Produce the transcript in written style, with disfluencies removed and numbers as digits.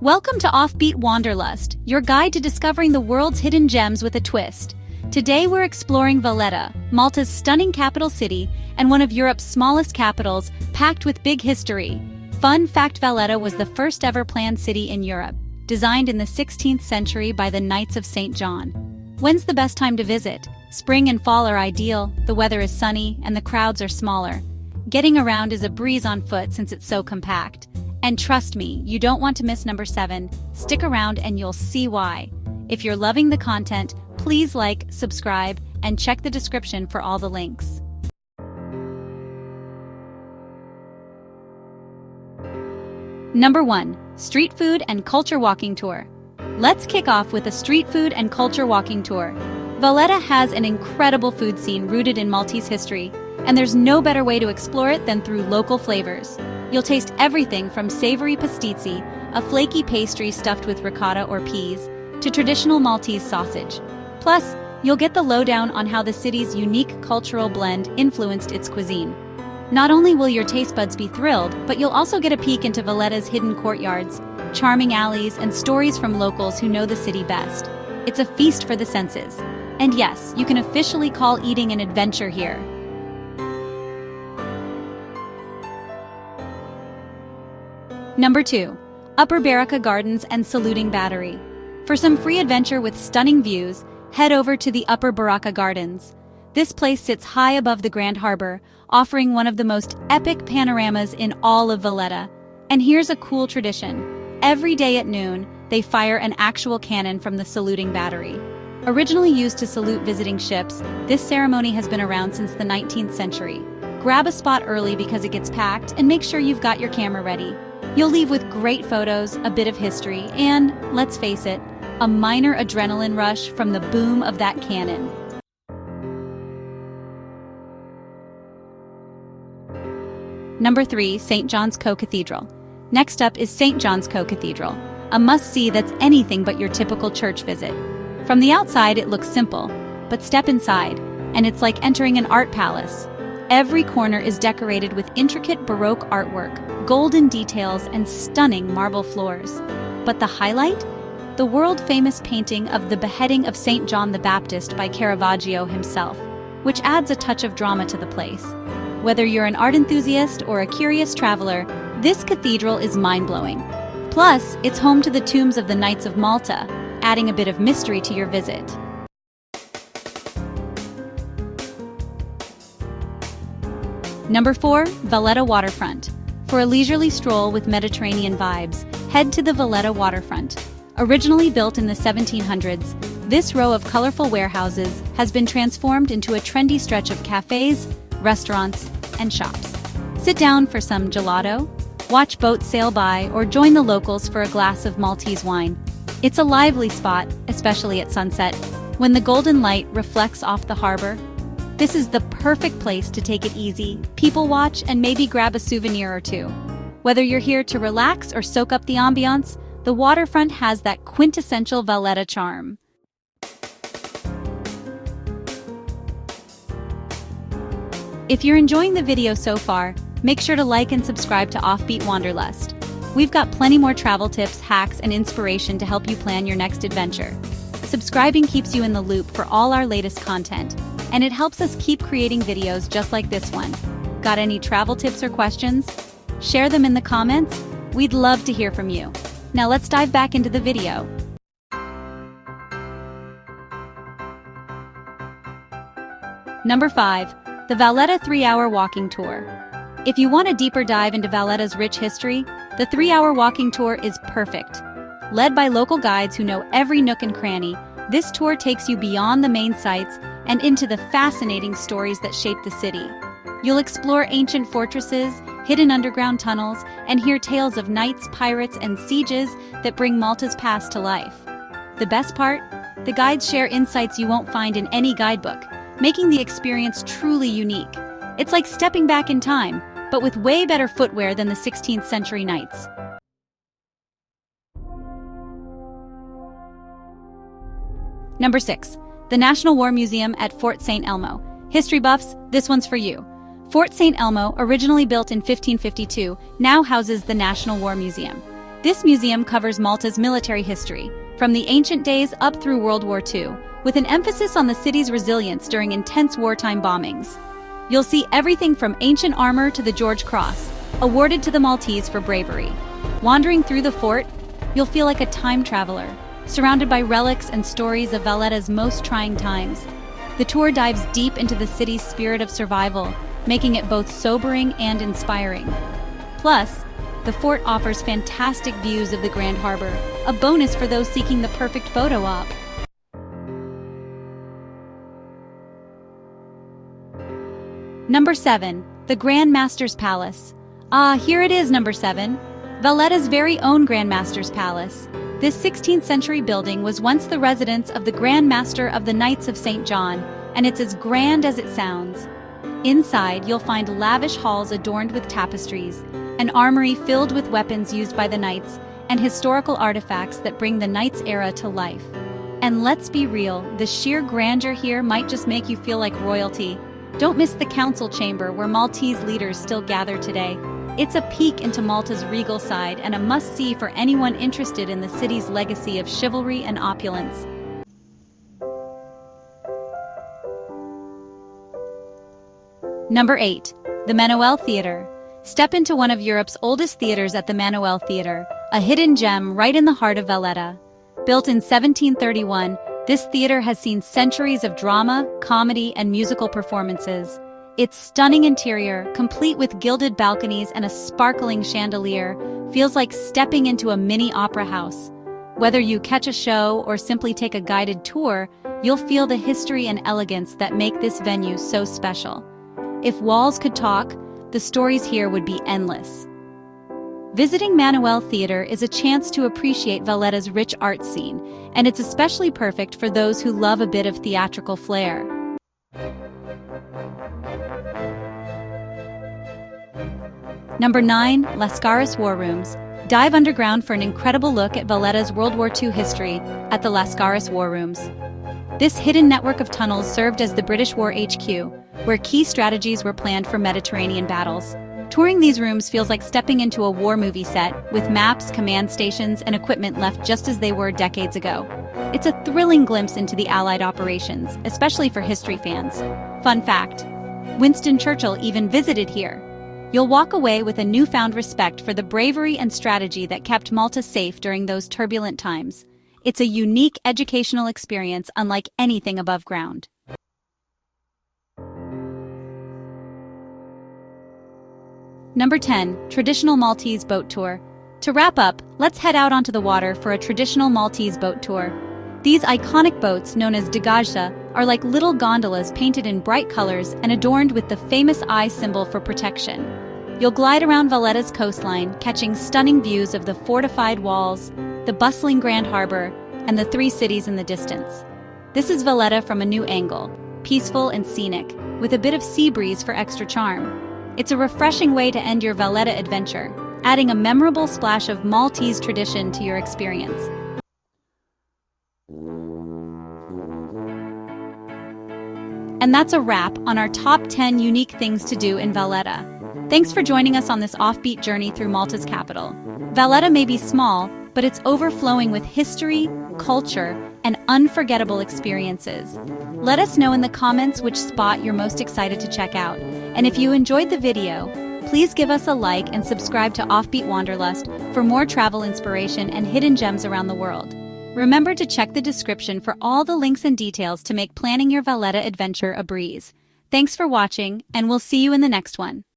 Welcome to Offbeat Wanderlust, your guide to discovering the world's hidden gems with a twist. Today we're exploring Valletta, Malta's stunning capital city and one of Europe's smallest capitals, packed with big history. Fun fact: Valletta was the first ever planned city in Europe, designed in the 16th century by the Knights of St. John. When's the best time to visit? Spring and fall are ideal, the weather is sunny, and the crowds are smaller. Getting around is a breeze on foot since it's so compact. And trust me, you don't want to miss number 7. Stick around and you'll see why. If you're loving the content, please like, subscribe, and check the description for all the links. Number 1. Street Food and Culture Walking Tour. Let's kick off with a street food and culture walking tour. Valletta has an incredible food scene rooted in Maltese history, and there's no better way to explore it than through local flavors. You'll taste everything from savory pastizzi, a flaky pastry stuffed with ricotta or peas, to traditional Maltese sausage. Plus, you'll get the lowdown on how the city's unique cultural blend influenced its cuisine. Not only will your taste buds be thrilled, but you'll also get a peek into Valletta's hidden courtyards, charming alleys, and stories from locals who know the city best. It's a feast for the senses. And yes, you can officially call eating an adventure here. Number 2. Upper Barrakka Gardens and Saluting Battery. For some free adventure with stunning views, head over to the Upper Barrakka Gardens. This place sits high above the Grand Harbor, offering one of the most epic panoramas in all of Valletta. And here's a cool tradition. Every day at noon, they fire an actual cannon from the saluting battery. Originally used to salute visiting ships, this ceremony has been around since the 19th century. Grab a spot early because it gets packed, and make sure you've got your camera ready. You'll leave with great photos, a bit of history, and, let's face it, a minor adrenaline rush from the boom of that cannon. Number 3. St. John's Co-Cathedral. Next up is St. John's Co-Cathedral, a must-see that's anything but your typical church visit. From the outside, it looks simple, but step inside, and it's like entering an art palace. Every corner is decorated with intricate Baroque artwork, golden details, and stunning marble floors. But the highlight? The world-famous painting of the beheading of St. John the Baptist by Caravaggio himself, which adds a touch of drama to the place. Whether you're an art enthusiast or a curious traveler, this cathedral is mind-blowing. Plus, it's home to the tombs of the Knights of Malta, adding a bit of mystery to your visit. Number 4. Valletta Waterfront. For a leisurely stroll with Mediterranean vibes, head to the Valletta Waterfront. Originally built in the 1700s, this row of colorful warehouses has been transformed into a trendy stretch of cafes, restaurants, and shops. Sit down for some gelato, watch boats sail by, or join the locals for a glass of Maltese wine. It's a lively spot, especially at sunset, when the golden light reflects off the harbor. This is the perfect place to take it easy, people watch, and maybe grab a souvenir or two. Whether you're here to relax or soak up the ambiance, the waterfront has that quintessential Valletta charm. If you're enjoying the video so far, make sure to like and subscribe to Offbeat Wanderlust. We've got plenty more travel tips, hacks, and inspiration to help you plan your next adventure. Subscribing keeps you in the loop for all our latest content, and it helps us keep creating videos just like this one. Got any travel tips or questions? Share them in the comments. We'd love to hear from you. Now let's dive back into the video. Number 5. The Valletta 3-Hour Walking Tour. If you want a deeper dive into Valletta's rich history, the 3-hour walking tour is perfect. Led by local guides who know every nook and cranny, this tour takes you beyond the main sites and into the fascinating stories that shape the city. You'll explore ancient fortresses, hidden underground tunnels, and hear tales of knights, pirates, and sieges that bring Malta's past to life. The best part? The guides share insights you won't find in any guidebook, making the experience truly unique. It's like stepping back in time, but with way better footwear than the 16th century knights. Number 6. The National War Museum at Fort St. Elmo. History buffs, this one's for you. Fort St. Elmo, originally built in 1552, now houses the National War Museum. This museum covers Malta's military history, from the ancient days up through World War II, with an emphasis on the city's resilience during intense wartime bombings. You'll see everything from ancient armor to the George Cross, awarded to the Maltese for bravery. Wandering through the fort, you'll feel like a time traveler, surrounded by relics and stories of Valletta's most trying times. The tour dives deep into the city's spirit of survival, making it both sobering and inspiring. Plus, the fort offers fantastic views of the Grand Harbor, a bonus for those seeking the perfect photo op. Number 7. The Grand Master's Palace. Here it is, number 7. Valletta's very own Grand Master's Palace. This 16th century building was once the residence of the Grand Master of the Knights of St. John, and it's as grand as it sounds. Inside, you'll find lavish halls adorned with tapestries, an armory filled with weapons used by the knights, and historical artifacts that bring the Knights era to life. And let's be real, the sheer grandeur here might just make you feel like royalty. Don't miss the council chamber where Maltese leaders still gather today. It's a peek into Malta's regal side and a must-see for anyone interested in the city's legacy of chivalry and opulence. Number 8. The Manoel Theatre. Step into one of Europe's oldest theaters at the Manoel Theatre, a hidden gem right in the heart of Valletta. Built in 1731, this theater has seen centuries of drama, comedy, and musical performances. Its stunning interior, complete with gilded balconies and a sparkling chandelier, feels like stepping into a mini opera house. Whether you catch a show or simply take a guided tour, you'll feel the history and elegance that make this venue so special. If walls could talk, the stories here would be endless. Visiting Manoel Theatre is a chance to appreciate Valletta's rich art scene, and it's especially perfect for those who love a bit of theatrical flair. Number 9. Lascaris War Rooms. Dive underground for an incredible look at Valletta's World War II history at the Lascaris War Rooms. This hidden network of tunnels served as the British War HQ, where key strategies were planned for Mediterranean battles. Touring these rooms feels like stepping into a war movie set, with maps, command stations, and equipment left just as they were decades ago. It's a thrilling glimpse into the Allied operations, especially for history fans. Fun fact: Winston Churchill even visited here. You'll walk away with a newfound respect for the bravery and strategy that kept Malta safe during those turbulent times. It's a unique educational experience unlike anything above ground. Number 10. Traditional Maltese Boat Tour. To wrap up, let's head out onto the water for a traditional Maltese boat tour. These iconic boats, known as degajsa, are like little gondolas painted in bright colors and adorned with the famous eye symbol for protection. You'll glide around Valletta's coastline, catching stunning views of the fortified walls, the bustling Grand Harbor, and the three cities in the distance. This is Valletta from a new angle, peaceful and scenic, with a bit of sea breeze for extra charm. It's a refreshing way to end your Valletta adventure, adding a memorable splash of Maltese tradition to your experience. And that's a wrap on our top 10 unique things to do in Valletta. Thanks for joining us on this offbeat journey through Malta's capital. Valletta may be small, but it's overflowing with history, culture, and unforgettable experiences. Let us know in the comments which spot you're most excited to check out. And if you enjoyed the video, please give us a like and subscribe to Offbeat Wanderlust for more travel inspiration and hidden gems around the world. Remember to check the description for all the links and details to make planning your Valletta adventure a breeze. Thanks for watching, and we'll see you in the next one.